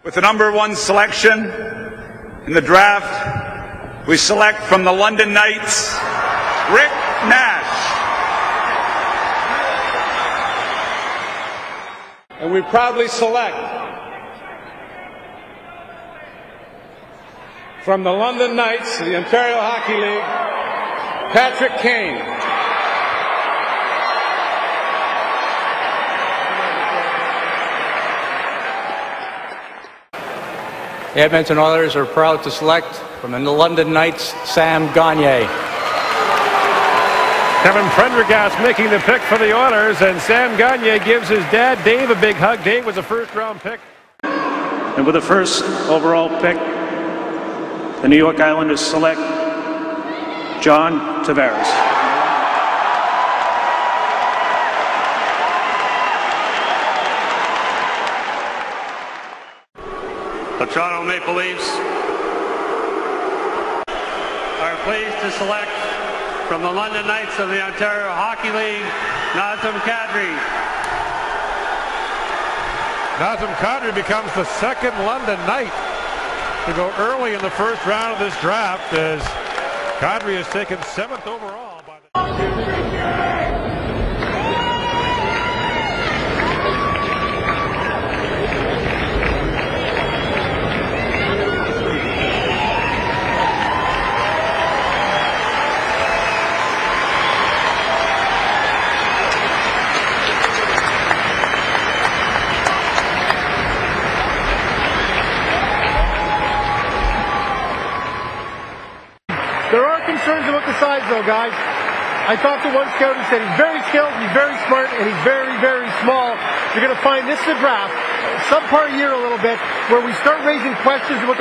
With the #1 selection in the draft, we select from the London Knights, Rick Nash. And we proudly select from the London Knights of the Ontario Hockey League, Patrick Kane. The Edmonton Oilers are proud to select from the London Knights, Sam Gagner. Kevin Prendergast making the pick for the Oilers, and Sam Gagner gives his dad, Dave, a big hug. Dave was a first-round pick. And with the first overall pick, the New York Islanders select John Tavares. The Toronto Maple Leafs are pleased to select from the London Knights of the Ontario Hockey League, Nazem Kadri. Nazem Kadri becomes the second London Knight to go early in the first round of this draft, as Kadri is taken 7th overall by the... There are concerns about the size, though, guys. I talked to one scout who said he's very skilled, he's very smart, and he's very, very small. You're going to find this is a draft, subpar year a little bit, where we start raising questions about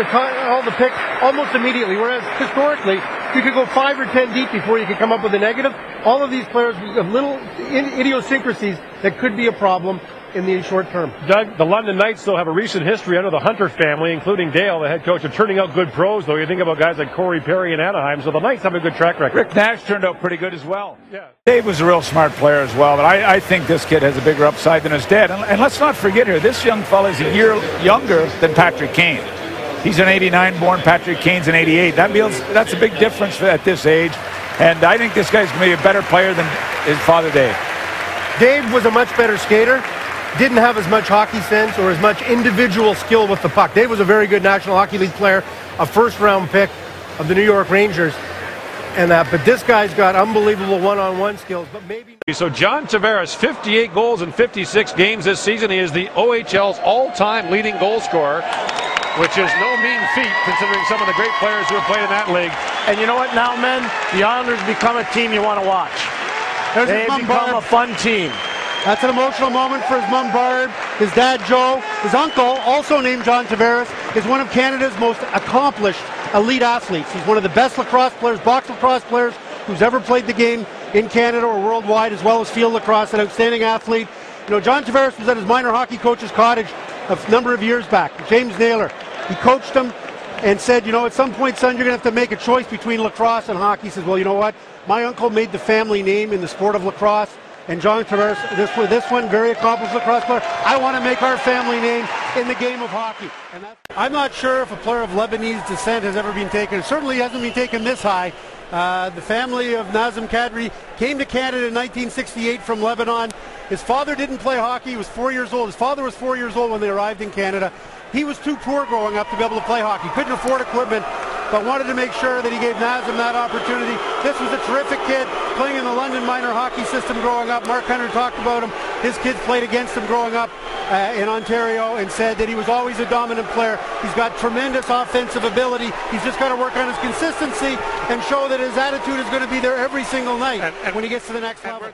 all the picks almost immediately, whereas historically, you could go 5 or 10 deep before you could come up with a negative. All of these players have little idiosyncrasies that could be a problem in the short term. Doug, the London Knights still have a recent history under the Hunter family, including Dale, the head coach, of turning out good pros, though. You think about guys like Corey Perry in Anaheim, so the Knights have a good track record. Rick Nash turned out pretty good as well. Yeah. Dave was a real smart player as well, but I think this kid has a bigger upside than his dad. And let's not forget here, this young fella is a year younger than Patrick Kane. He's an 89 born, Patrick Kane's an 88. That's a big difference at this age, and I think this guy's going to be a better player than his father, Dave. Dave was a much better skater. Didn't have as much hockey sense or as much individual skill with the puck. Dave was a very good National Hockey League player, a first-round pick of the New York Rangers, and but this guy's got unbelievable one-on-one skills. But maybe. So John Tavares, 58 goals in 56 games this season. He is the OHL's all-time leading goal scorer, which is no mean feat considering some of the great players who have played in that league. And you know what now, men? The Islanders become a team you want to watch. They become a fun team. That's an emotional moment for his mom, Barb, his dad, Joe. His uncle, also named John Tavares, is one of Canada's most accomplished elite athletes. He's one of the best lacrosse players, box lacrosse players, who's ever played the game in Canada or worldwide, as well as field lacrosse, an outstanding athlete. You know, John Tavares was at his minor hockey coach's cottage a number of years back, James Naylor. He coached him and said, you know, at some point, son, you're going to have to make a choice between lacrosse and hockey. He says, well, you know what? My uncle made the family name in the sport of lacrosse. And John Tavares, this one, very accomplished lacrosse player. I want to make our family name in the game of hockey. And I'm not sure if a player of Lebanese descent has ever been taken. It certainly hasn't been taken this high. The family of Nazem Kadri came to Canada in 1968 from Lebanon. His father didn't play hockey. He was 4 years old. His father was 4 years old when they arrived in Canada. He was too poor growing up to be able to play hockey. Couldn't afford equipment, but wanted to make sure that he gave Nazem that opportunity. This was a terrific kid playing in the London minor hockey system growing up. Mark Hunter talked about him. His kids played against him growing up in Ontario and said that he was always a dominant player. He's got tremendous offensive ability. He's just got to work on his consistency and show that his attitude is going to be there every single night and when he gets to the next level.